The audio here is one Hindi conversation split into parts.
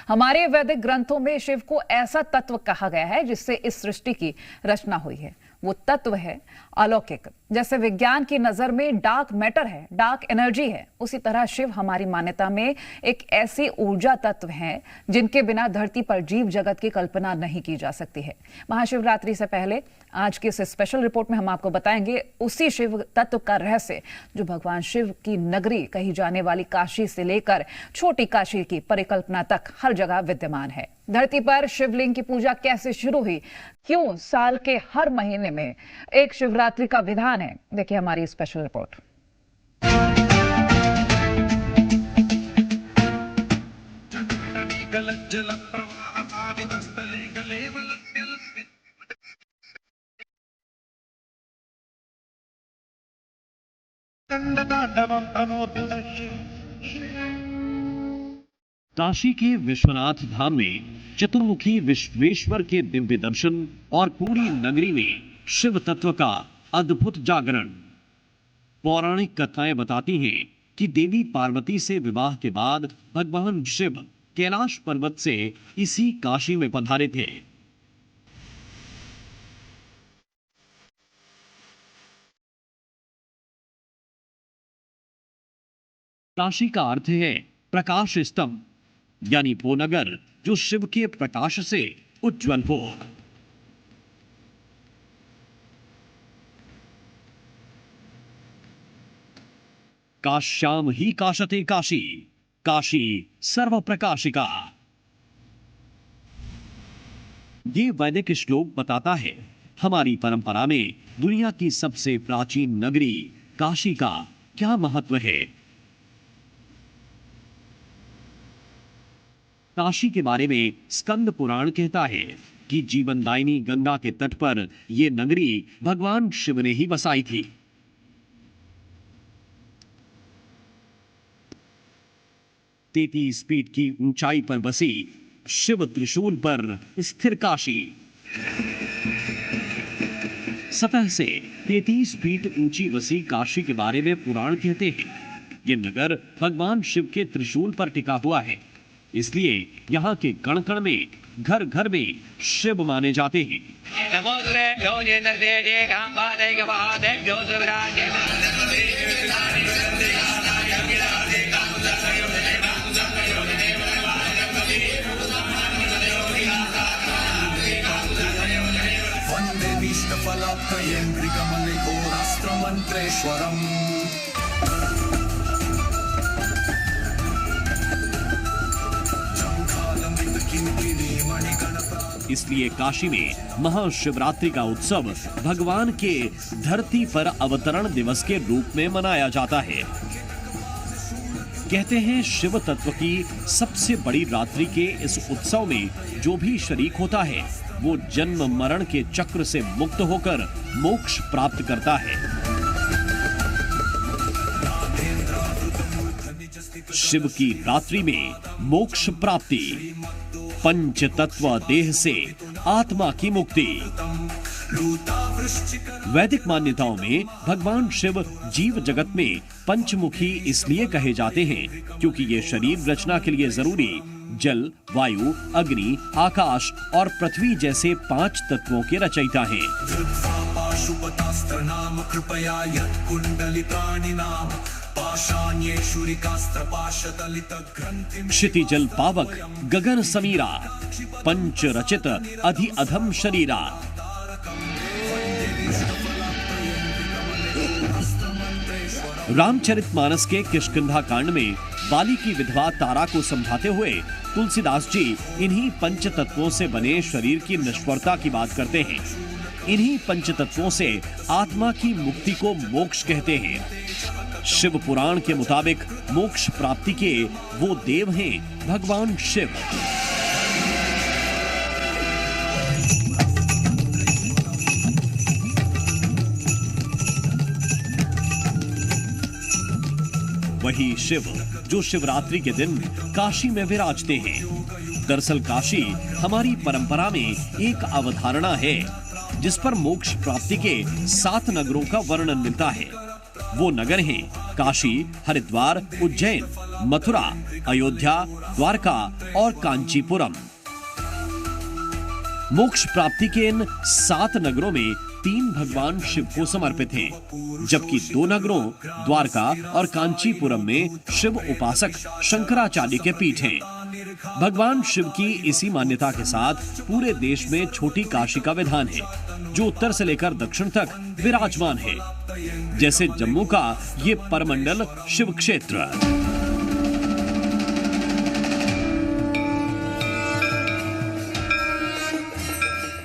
हमारे वैदिक ग्रंथों में शिव को ऐसा तत्व कहा गया है जिससे इस सृष्टि की रचना हुई है। वो तत्व है अलौकिक। जैसे विज्ञान की नजर में डार्क मैटर है, डार्क एनर्जी है, उसी तरह शिव हमारी मान्यता में एक ऐसी ऊर्जा तत्व है जिनके बिना धरती पर जीव जगत की कल्पना नहीं की जा सकती है। महाशिवरात्रि से पहले आज की इस स्पेशल रिपोर्ट में हम आपको बताएंगे उसी शिव तत्व का रहस्य जो भगवान शिव की नगरी कही जाने वाली काशी से लेकर छोटी काशी की परिकल्पना तक हर जगह विद्यमान है। धरती पर शिवलिंग की पूजा कैसे शुरू हुई, क्यों साल के हर महीने में एक शिवरात्रि का विधान है, देखिए हमारी स्पेशल रिपोर्ट। काशी के विश्वनाथ धाम में चतुर्मुखी विश्वेश्वर के दिव्य दर्शन और पूरी नगरी में शिव तत्व का अद्भुत जागरण। पौराणिक कथाएं बताती हैं कि देवी पार्वती से विवाह के बाद भगवान शिव कैलाश पर्वत से इसी काशी में पधारे थे। काशी का अर्थ है प्रकाश स्तंभ, यानी वो नगर जो शिव के प्रकाश से उज्जवल हो। काश्याम ही काशते काशी, काशी सर्व प्रकाशिका। ये वैदिक श्लोक बताता है हमारी परंपरा में दुनिया की सबसे प्राचीन नगरी काशी का क्या महत्व है। काशी के बारे में स्कंद पुराण कहता है कि जीवनदायिनी गंगा के तट पर यह नगरी भगवान शिव ने ही बसाई थी। तेतीस फीट की ऊंचाई पर बसी शिव त्रिशूल पर स्थिर काशी। सतह से 33 फीट ऊंची बसी काशी के बारे में पुराण कहते हैं यह नगर भगवान शिव के त्रिशूल पर टिका हुआ है, इसलिए यहाँ के कण कण में घर घर में शिव माने जाते हैं। वंदे विष्णुफलाप्तयेन्द्रिकमलिकोरास्त्रमन्त्रेश्वरम्। इसलिए काशी में महाशिवरात्रि का उत्सव भगवान के धरती पर अवतरण दिवस के रूप में मनाया जाता है। कहते हैं शिव तत्व की सबसे बड़ी रात्रि के इस उत्सव में जो भी शरीक होता है वो जन्म मरण के चक्र से मुक्त होकर मोक्ष प्राप्त करता है। शिव की रात्रि में मोक्ष प्राप्ति, पंच तत्व देह से आत्मा की मुक्ति। वैदिक मान्यताओं में भगवान शिव जीव जगत में पंचमुखी इसलिए कहे जाते हैं क्योंकि ये शरीर रचना के लिए जरूरी जल, वायु, अग्नि, आकाश और पृथ्वी जैसे 5 तत्वों के रचयिता हैं। क्षितिजल पावक गगन समीरा, पंच रचित अधि अधम शरीरा। रामचरितमानस के किष्किंधा कांड में बाली की विधवा तारा को समझाते हुए तुलसीदास जी इन्हीं पंच तत्वों से बने शरीर की नश्वरता की बात करते हैं। इन्हीं पंच तत्वों से आत्मा की मुक्ति को मोक्ष कहते हैं। शिव पुराण के मुताबिक मोक्ष प्राप्ति के वो देव हैं भगवान शिव। वही शिव जो शिवरात्रि के दिन काशी में विराजते हैं। दरअसल काशी हमारी परंपरा में एक अवधारणा है जिस पर मोक्ष प्राप्ति के 7 नगरों का वर्णन मिलता है। वो नगर हैं काशी, हरिद्वार, उज्जैन, मथुरा, अयोध्या, द्वारका और कांचीपुरम। मोक्ष प्राप्ति के इन 7 नगरों में 3 भगवान शिव को समर्पित हैं, जबकि 2 नगरों द्वारका और कांचीपुरम में शिव उपासक शंकराचार्य के पीठ हैं। भगवान शिव की इसी मान्यता के साथ पूरे देश में छोटी काशी का विधान है, जो उत्तर से लेकर दक्षिण तक विराजमान है, जैसे जम्मू का ये परमंडल शिव क्षेत्र।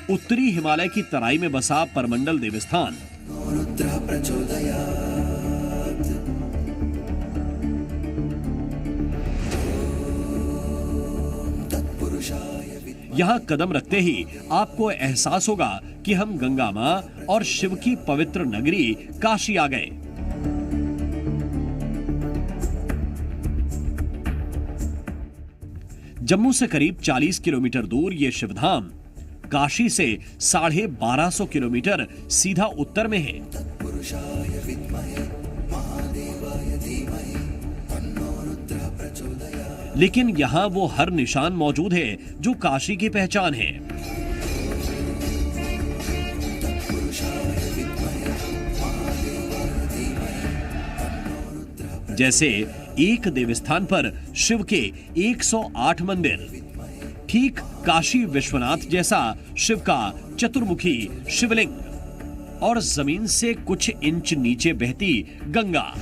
उत्तरी हिमालय की तराई में बसा परमंडल देवस्थान यहाँ कदम रखते ही आपको एहसास होगा कि हम गंगा मां और शिव की पवित्र नगरी काशी आ गए। जम्मू से करीब 40 किलोमीटर दूर ये शिवधाम काशी से 1250 किलोमीटर सीधा उत्तर में है। लेकिन यहाँ वो हर निशान मौजूद है जो काशी की पहचान है। जैसे एक देवस्थान पर शिव के 108 मंदिर, ठीक काशी विश्वनाथ जैसा शिव का चतुर्मुखी शिवलिंग और जमीन से कुछ इंच नीचे बहती गंगा।